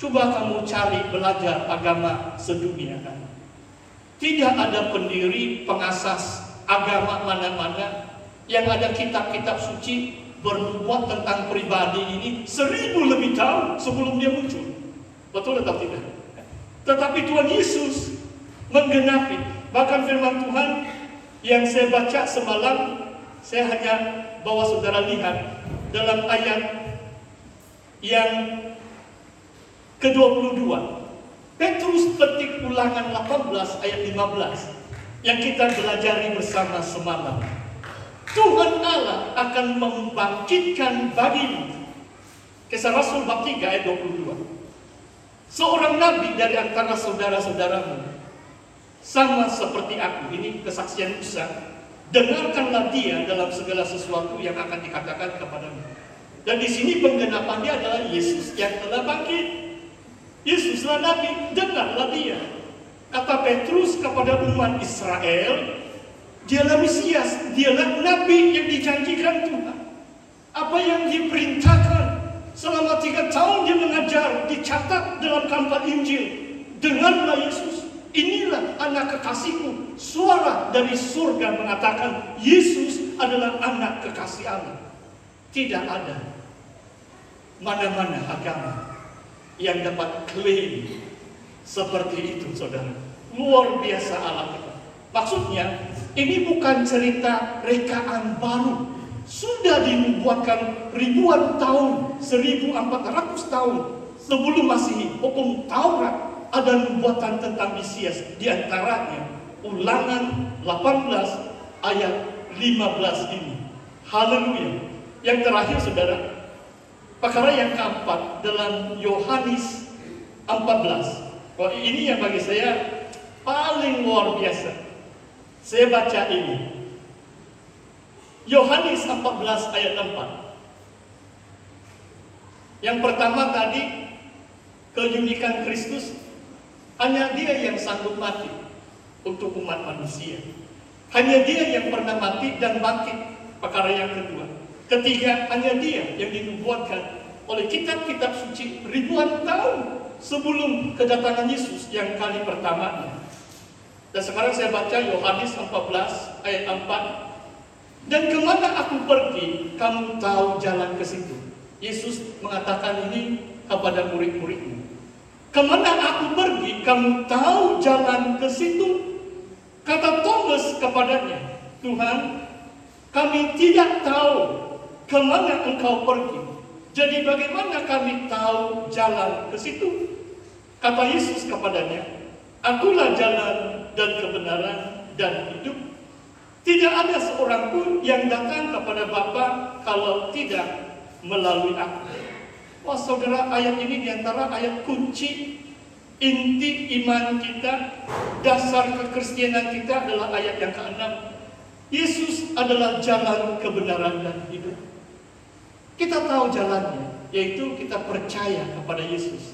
Coba kamu cari belajar agama sedunia kan. Tidak ada pendiri pengasas agama mana-mana yang ada kitab-kitab suci bernubuat tentang pribadi ini 1000 lebih tahun sebelum dia muncul. Betul atau tidak? Tetapi Tuhan Yesus menggenapi. Bahkan firman Tuhan yang saya baca semalam, saya hanya bawa saudara lihat dalam ayat yang ke-22. Petrus petik Ulangan 18 ayat 15 yang kita belajari bersama semalam. Tuhan Allah akan membangkitkan bagimu. Kisah Rasul bab 3 ayat 22. Seorang nabi dari antara saudara-saudaramu, sama seperti aku. Ini kesaksian Musa. Dengarkanlah dia dalam segala sesuatu yang akan dikatakan kepadamu. Dan di sini penggenapannya adalah Yesus yang telah bangkit. Yesuslah nabi, dengarlah dia. Kata Petrus kepada umat Israel, dialah Mesias, dialah nabi yang dijanjikan Tuhan. Apa yang diperintahkan selama 3 tahun dia mengajar, dicatat dalam kampan Injil. Dengarlah Yesus, inilah anak kekasihku. Suara dari surga mengatakan Yesus adalah anak kekasih Allah. Tidak ada mana-mana agama yang dapat klaim seperti itu, saudara. Luar biasa Allah kita. Maksudnya, ini bukan cerita rekaan baru. Sudah dinubuatkan ribuan tahun, 1400 tahun sebelum Masehi. Hukum Taurat ada nubuatan tentang Mesias. Di antaranya Ulangan 18 ayat 15 ini. Haleluya. Yang terakhir, saudara, perkara yang keempat dalam Yohanes 14. Oh, ini yang bagi saya paling luar biasa. Saya baca ini. Yohanes 14 ayat 4. Yang pertama tadi, keunikan Kristus, hanya dia yang sanggup mati untuk umat manusia. Hanya dia yang pernah mati dan bangkit. Perkara yang kedua. Ketiga, hanya dia yang dinubuatkan oleh kitab-kitab suci ribuan tahun sebelum kedatangan Yesus yang kali pertamanya. Dan sekarang saya baca Yohanes 14 ayat 4. Dan kemana aku pergi, kamu tahu jalan ke situ. Yesus mengatakan ini kepada murid-muridnya. Kemana aku pergi, kamu tahu jalan ke situ. Kata Thomas kepadanya, Tuhan, kami tidak tahu kemana engkau pergi. Jadi bagaimana kami tahu jalan ke situ? Kata Yesus kepadanya, akulah jalan dan kebenaran dan hidup. Tidak ada seorang pun yang datang kepada Bapa kalau tidak melalui aku. Wah, saudara, ayat ini diantara ayat kunci inti iman kita, dasar kekristenan kita adalah ayat yang ke-6. Yesus adalah jalan kebenaran dan hidup. Kita tahu jalannya, yaitu kita percaya kepada Yesus.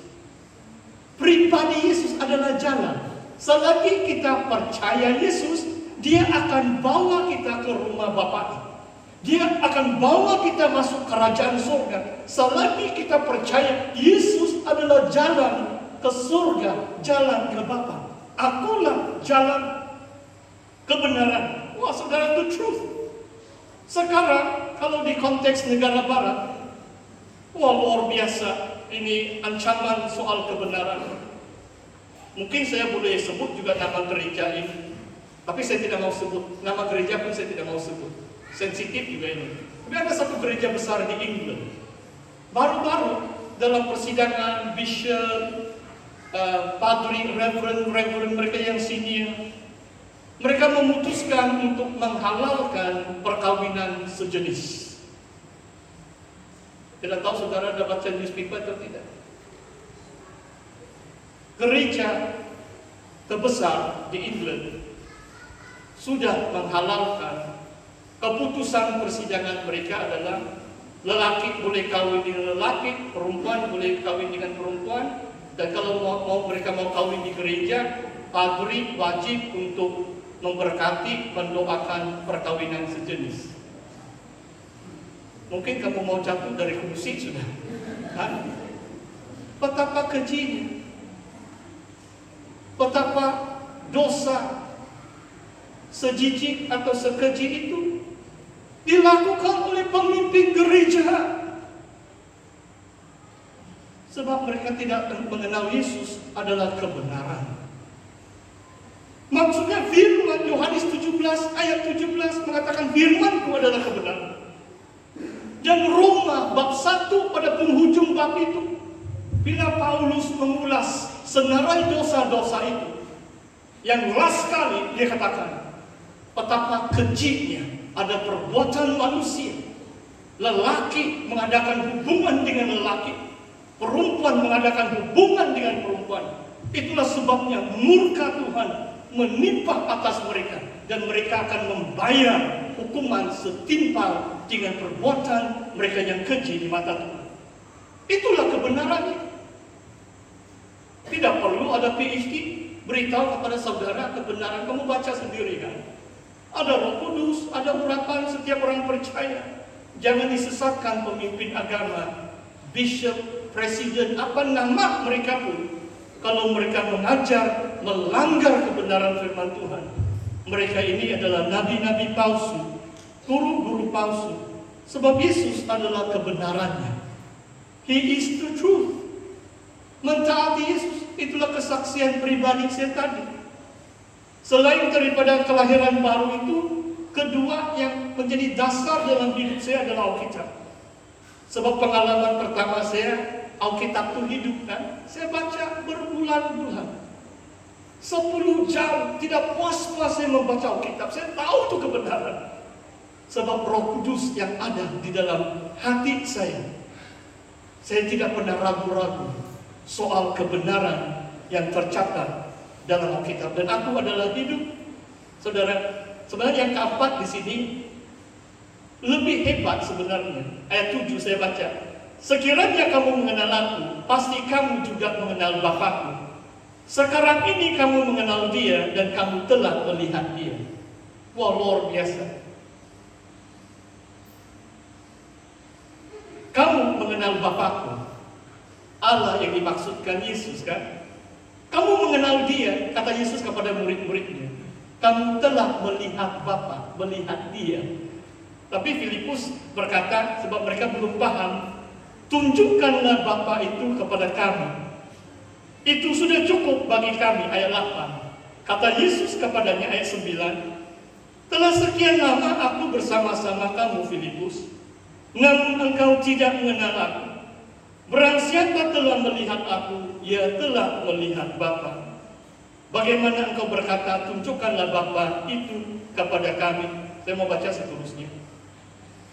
Pribadi Yesus adalah jalan. Selagi kita percaya Yesus, dia akan bawa kita ke rumah Bapa. Dia akan bawa kita masuk kerajaan surga. Selagi kita percaya Yesus adalah jalan ke surga, jalan ke Bapa. Akulah jalan kebenaran. Wah, saudara, the truth. Sekarang, kalau di konteks negara barat, wah, luar biasa. Ini ancaman soal kebenaran. Mungkin saya boleh sebut juga nama gereja ini, tapi saya tidak mau sebut. Nama gereja pun saya tidak mau sebut. Sensitif juga ini. Tapi ada satu gereja besar di England. Baru-baru dalam persidangan bishop, padri, reverend mereka yang senior, mereka memutuskan untuk menghalalkan perkawinan sejenis. Tidak tahu saudara ada baca newspaper atau tidak? Gereja terbesar di England sudah menghalalkan. Keputusan persidangan mereka adalah lelaki boleh kawin dengan lelaki, perempuan boleh kawin dengan perempuan, dan kalau mereka mau kawin di gereja, padri wajib untuk memberkati, mendoakan perkawinan sejenis. Mungkin kamu mau jatuh dari kursi sudah. betapa kejinya, betapa dosa sejijik atau sekeji itu dilakukan oleh pemimpin gereja. Sebab mereka tidak mengenal Yesus adalah kebenaran. Maksudnya firman Yohanes 17 ayat 17 mengatakan firman-Ku adalah kebenaran. Dan Roma bab 1 pada penghujung bab itu, bila Paulus mengulas senarai dosa-dosa itu, yang last kali dia katakan betapa kejinya ada perbuatan manusia. Lelaki mengadakan hubungan dengan lelaki, perempuan mengadakan hubungan dengan perempuan. Itulah sebabnya murka Tuhan menimpa atas mereka, dan mereka akan membayar hukuman setimpal dengan perbuatan mereka yang keji di mata Tuhan. Itulah kebenarannya. Tidak perlu ada PhD beritahu kepada saudara kebenaran. Kamu baca sendiri kan. Ada Roh Kudus, ada urapan setiap orang percaya. Jangan disesatkan pemimpin agama, bishop, presiden, apa nama mereka pun. Kalau mereka mengajar, melanggar kebenaran firman Tuhan, mereka ini adalah nabi-nabi palsu, guru-guru palsu. Sebab Yesus adalah kebenarannya. He is the truth. Mentaati Yesus, itulah kesaksian pribadi saya tadi. Selain daripada kelahiran baru itu, kedua yang menjadi dasar dalam hidup saya adalah Alkitab. Sebab pengalaman pertama saya, Alkitab itu hidup kan. Saya baca berbulan-bulan, 10 jam, tidak puas-puas saya membaca Alkitab. Saya tahu itu kebenaran. Sebab Roh Kudus yang ada di dalam hati saya. Saya tidak pernah ragu-ragu soal kebenaran yang tercatat dalam Alkitab. Dan aku adalah hidup. Saudara, sebenarnya yang keempat di sini lebih hebat sebenarnya. Ayat 7 saya baca. Sekiranya kamu mengenal aku, pasti kamu juga mengenal Bapa-Ku. Sekarang ini kamu mengenal Dia dan kamu telah melihat Dia. Wah, luar biasa. Kamu mengenal Bapa-Ku. Allah yang dimaksudkan Yesus kan. Kamu mengenal Dia, kata Yesus kepada murid-muridnya. Kamu telah melihat Bapa, melihat Dia. Tapi Filipus berkata, sebab mereka belum paham, tunjukkanlah Bapa itu kepada kami. Itu sudah cukup bagi kami. Ayat 8. Kata Yesus kepadanya ayat 9. Telah sekian lama aku bersama-sama kamu Filipus, namun engkau tidak mengenal aku. Barang siapa telah melihat aku, ia telah melihat Bapa. Bagaimana engkau berkata, tunjukkanlah Bapa itu kepada kami? Saya mau baca seterusnya.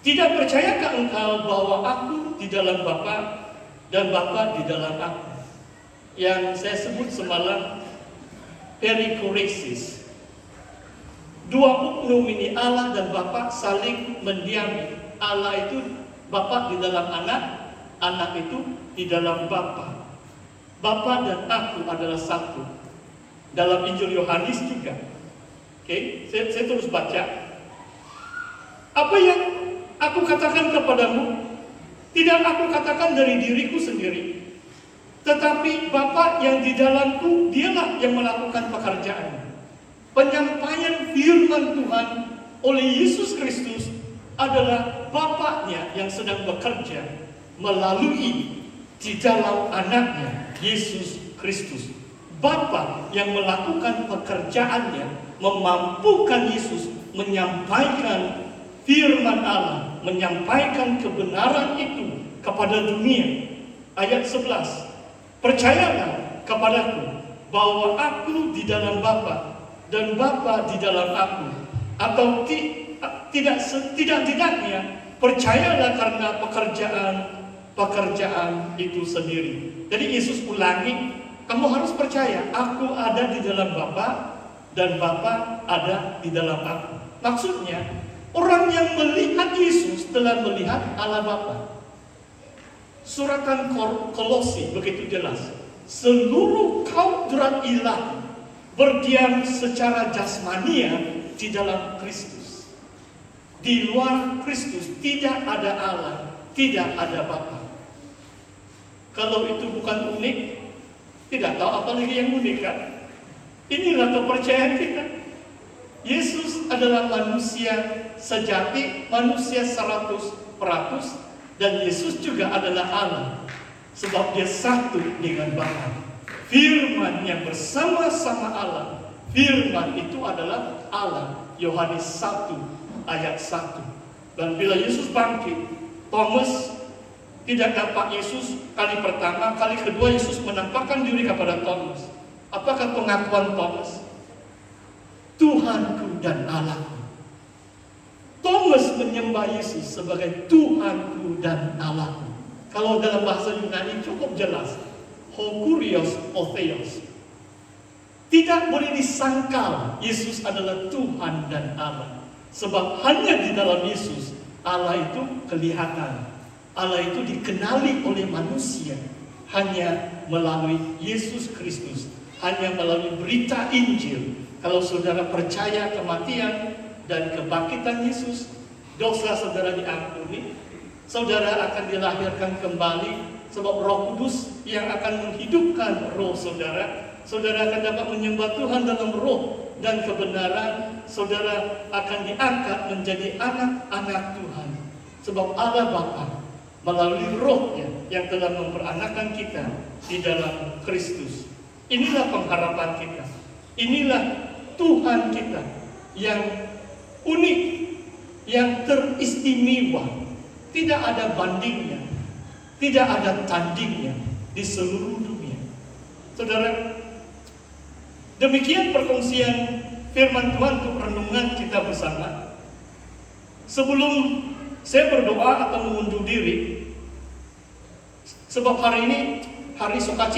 Tidak percayakah engkau bahwa aku di dalam Bapa dan Bapa di dalam aku? Yang saya sebut semalam perikoresis. Dua uknum ini, Allah dan Bapa, saling mendiami. Allah itu Bapa di dalam anak, anak itu di dalam Bapa. Bapa dan aku adalah satu. Dalam Injil Yohanes juga. Oke, saya terus baca. Apa yang aku katakan kepadamu, tidak aku katakan dari diriku sendiri, tetapi Bapa yang di dalamku, Dialah yang melakukan pekerjaan. Penyampaian firman Tuhan oleh Yesus Kristus adalah Bapaknya yang sedang bekerja melalui di dalam anaknya Yesus Kristus. Bapa yang melakukan pekerjaannya, memampukan Yesus menyampaikan firman Allah, menyampaikan kebenaran itu kepada dunia. Ayat 11. Percayalah kepadaku bahwa aku di dalam Bapa dan Bapa di dalam aku. Atau tidak-tidaknya percayalah karena pekerjaan itu sendiri. Jadi Yesus ulangi, kamu harus percaya, aku ada di dalam Bapa dan Bapa ada di dalam aku. Maksudnya, orang yang melihat Yesus telah melihat Allah Bapa. Suratan Kolosi begitu jelas. Seluruh kaudrat ilahi berdiam secara jasmania di dalam Kristus. Di luar Kristus tidak ada Allah, tidak ada Bapa. Kalau itu bukan unik, tidak tahu apa lagi yang unik kan? Inilah kepercayaan kita. Yesus adalah manusia sejati, manusia 100%, dan Yesus juga adalah Allah. Sebab dia satu dengan Bapa. Firman yang bersama-sama Allah. Firman itu adalah Allah. Yohanes 1 ayat 1. Dan bila Yesus bangkit, Thomas tidak nampak Yesus kali pertama, kali kedua Yesus menampakkan diri kepada Thomas. Apakah pengakuan Thomas? Tuhanku dan Allahku. Thomas menyembah Yesus sebagai Tuhanku dan Allahku. Kalau dalam bahasa Yunani cukup jelas. Ho kurios o theos. Tidak boleh disangkal Yesus adalah Tuhan dan Allah. Sebab hanya di dalam Yesus Allah itu kelihatan. Allah itu dikenali oleh manusia hanya melalui Yesus Kristus, hanya melalui berita Injil. Kalau saudara percaya kematian dan kebangkitan Yesus, dosa saudara diampuni, saudara akan dilahirkan kembali. Sebab Roh Kudus yang akan menghidupkan roh saudara, saudara akan dapat menyembah Tuhan dalam roh dan kebenaran. Saudara akan diangkat menjadi anak-anak Tuhan. Sebab Allah Bapa melalui rohnya yang telah memperanakan kita di dalam Kristus. Inilah pengharapan kita. Inilah Tuhan kita yang unik, yang teristimewa. Tidak ada bandingnya, tidak ada tandingnya di seluruh dunia. Saudara, demikian perkongsian firman Tuhan untuk renungan kita bersama. Sebelum saya berdoa atau mengundur diri, sebab hari ini hari sukacita.